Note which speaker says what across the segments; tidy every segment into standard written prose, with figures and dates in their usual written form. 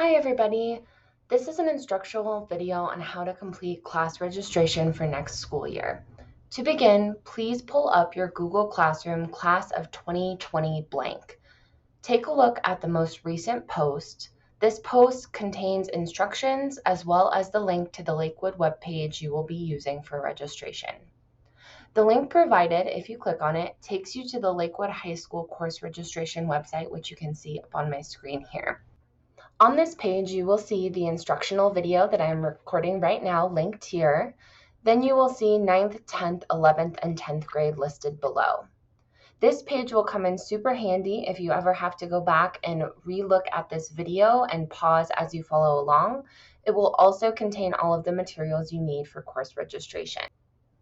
Speaker 1: Hi everybody! This is an instructional video on how to complete class registration for next school year. To begin, please pull up your Google Classroom Class of 2020 blank. Take a look at the most recent post. This post contains instructions as well as the link to the Lakewood webpage you will be using for registration. The link provided, if you click on it, takes you to the Lakewood High School course registration website, which you can see up on my screen here. On this page, you will see the instructional video that I'm recording right now linked here. Then you will see 9th, 10th, 11th, and 10th grade listed below. This page will come in super handy if you ever have to go back and re-look at this video and pause as you follow along. It will also contain all of the materials you need for course registration.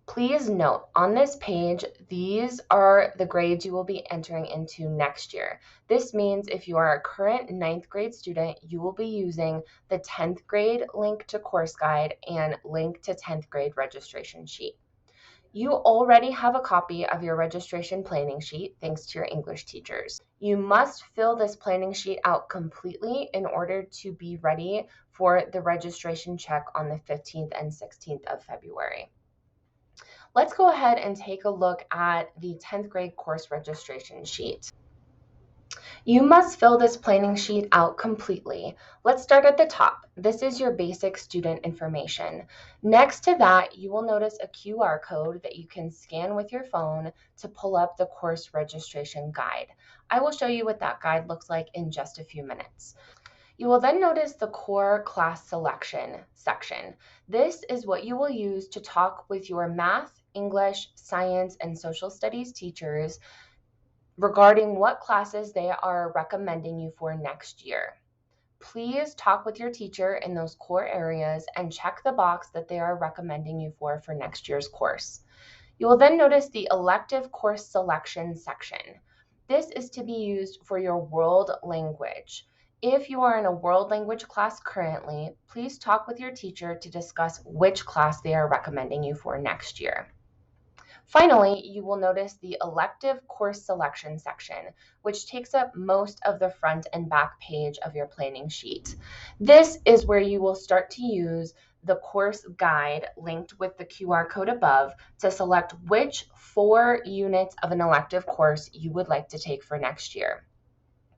Speaker 1: Please note, on this page, these are the grades you will be entering into next year. This means if you are a current 9th grade student, you will be using the 10th grade link to course guide and link to 10th grade registration sheet. You already have a copy of your registration planning sheet thanks to your English teachers. You must fill this planning sheet out completely in order to be ready for the registration check on the 15th and 16th of February. Let's go ahead and take a look at the 10th grade course registration sheet. You must fill this planning sheet out completely. Let's start at the top. This is your basic student information. Next to that, you will notice a QR code that you can scan with your phone to pull up the course registration guide. I will show you what that guide looks like in just a few minutes. You will then notice the core class selection section. This is what you will use to talk with your math, English, science, and social studies teachers regarding what classes they are recommending you for next year. Please talk with your teacher in those core areas and check the box that they are recommending you for next year's course. You will then notice the elective course selection section. This is to be used for your world language. If you are in a world language class currently, please talk with your teacher to discuss which class they are recommending you for next year. Finally, you will notice the elective course selection section, which takes up most of the front and back page of your planning sheet. This is where you will start to use the course guide linked with the QR code above to select which 4 units of an elective course you would like to take for next year.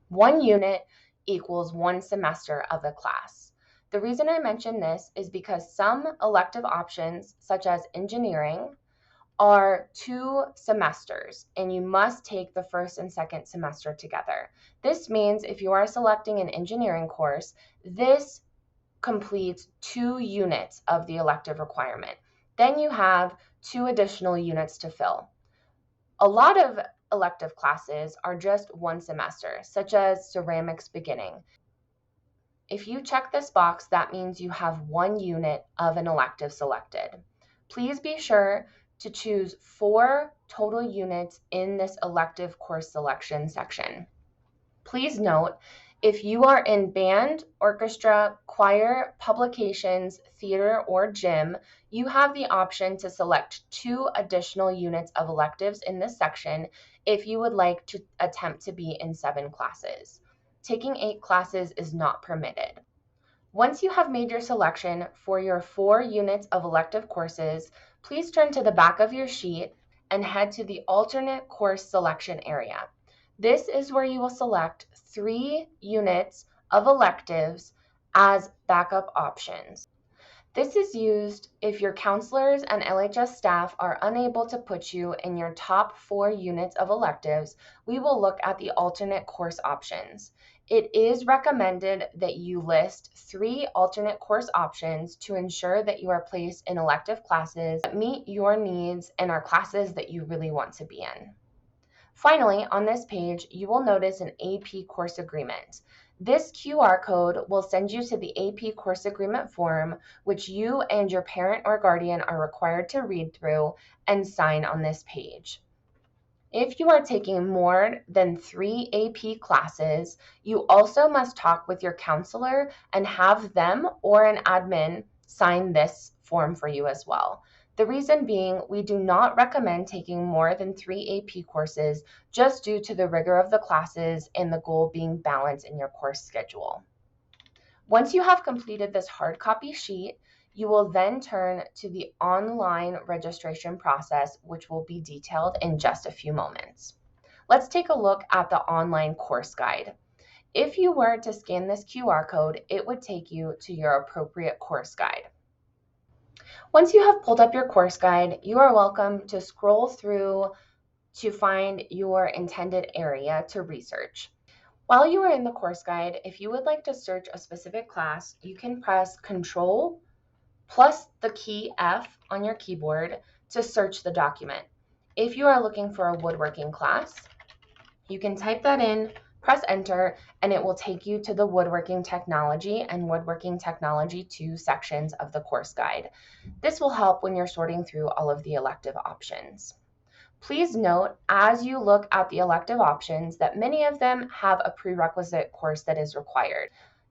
Speaker 1: 1 unit equals 1 semester of the class. The reason I mention this is because some elective options, such as engineering, are 2 semesters, and you must take the first and second semester together. This means if you are selecting an engineering course, this completes 2 units of the elective requirement. Then you have 2 additional units to fill. A lot of elective classes are just 1 semester, such as ceramics beginning. If you check this box, that means you have 1 unit of an elective selected. Please be sure to choose 4 total units in this elective course selection section. Please note, if you are in band, orchestra, choir, publications, theater, or gym, you have the option to select 2 additional units of electives in this section if you would like to attempt to be in 7 classes. Taking 8 classes is not permitted. Once you have made your selection for your 4 units of elective courses, please turn to the back of your sheet and head to the alternate course selection area. This is where you will select 3 units of electives as backup options. This is used if your counselors and LHS staff are unable to put you in your top 4 units of electives. We will look at the alternate course options. It is recommended that you list 3 alternate course options to ensure that you are placed in elective classes that meet your needs and are classes that you really want to be in. Finally, on this page, you will notice an AP course agreement. This QR code will send you to the AP course agreement form, which you and your parent or guardian are required to read through and sign on this page. If you are taking more than 3 AP classes, you also must talk with your counselor and have them or an admin sign this form for you as well. The reason being, we do not recommend taking more than 3 AP courses just due to the rigor of the classes and the goal being balance in your course schedule. Once you have completed this hard copy sheet, you will then turn to the online registration process, which will be detailed in just a few moments. Let's take a look at the online course guide. If you were to scan this QR code, it would take you to your appropriate course guide. Once you have pulled up your course guide, you are welcome to scroll through to find your intended area to research. While you are in the course guide, if you would like to search a specific class, you can press Control plus the key F on your keyboard to search the document. If you are looking for a woodworking class, you can type that in, press enter, and it will take you to the Woodworking Technology and Woodworking Technology 2 sections of the course guide. This will help when you're sorting through all of the elective options. Please note, as you look at the elective options, that many of them have a prerequisite course that is required.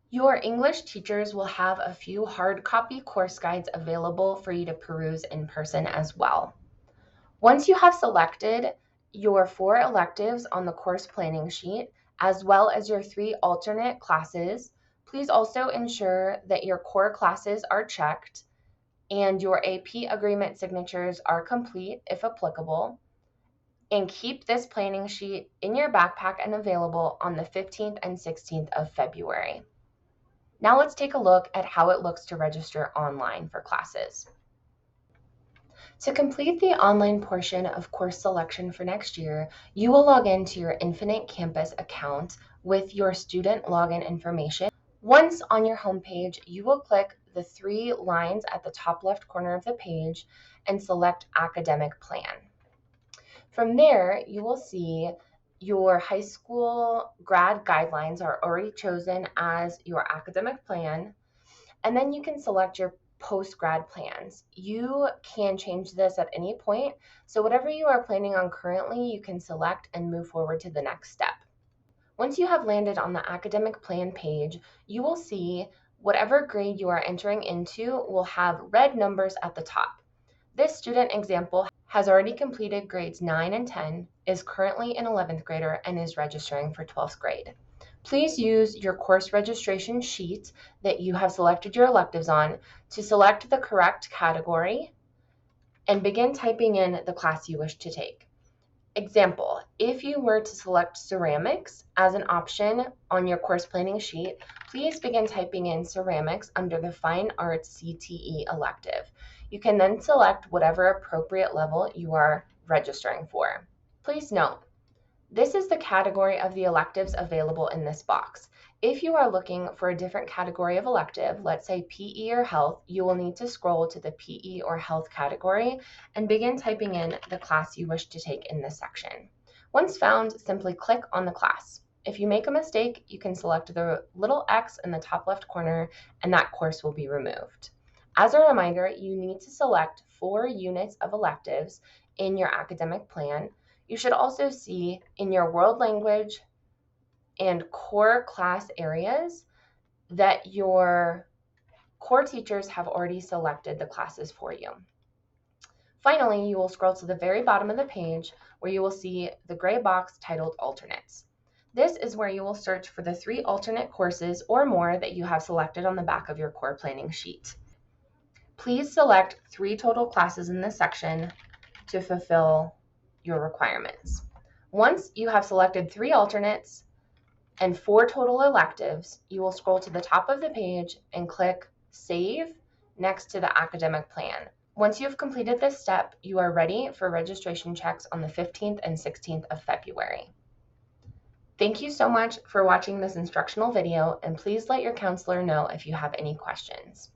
Speaker 1: Your English teachers will have a few hard copy course guides available for you to peruse in person as well. Once you have selected your 4 electives on the course planning sheet, as well as your 3 alternate classes, please also ensure that your core classes are checked and your AP agreement signatures are complete if applicable. And keep this planning sheet in your backpack and available on the 15th and 16th of February. Now let's take a look at how it looks to register online for classes. To complete the online portion of course selection for next year, you will log into your Infinite Campus account with your student login information. Once on your homepage, you will click the 3 lines at the top left corner of the page and select Academic Plan. From there, you will see your high school grad guidelines are already chosen as your academic plan, and then you can select your post-grad plans. You can change this at any point, so whatever you are planning on currently, you can select and move forward to the next step. Once you have landed on the academic plan page, you will see whatever grade you are entering into will have red numbers at the top. This student example has already completed grades 9 and 10, is currently an 11th grader, and is registering for 12th grade. Please use your course registration sheet that you have selected your electives on to select the correct category and begin typing in the class you wish to take. Example, if you were to select ceramics as an option on your course planning sheet, please begin typing in ceramics under the Fine Arts CTE elective. You can then select whatever appropriate level you are registering for. Please note, this is the category of the electives available in this box. If you are looking for a different category of elective, let's say PE or health, you will need to scroll to the PE or health category and begin typing in the class you wish to take in this section. Once found, simply click on the class. If you make a mistake, you can select the little X in the top left corner and that course will be removed. As a reminder, you need to select 4 units of electives in your academic plan. You should also see in your world language and core class areas that your core teachers have already selected the classes for you. Finally, you will scroll to the very bottom of the page where you will see the gray box titled Alternates. This is where you will search for the 3 alternate courses or more that you have selected on the back of your core planning sheet. Please select 3 total classes in this section to fulfill your requirements. Once you have selected 3 alternates and 4 total electives, you will scroll to the top of the page and click Save next to the academic plan. Once you have completed this step, you are ready for registration checks on the 15th and 16th of February. Thank you so much for watching this instructional video, and please let your counselor know if you have any questions.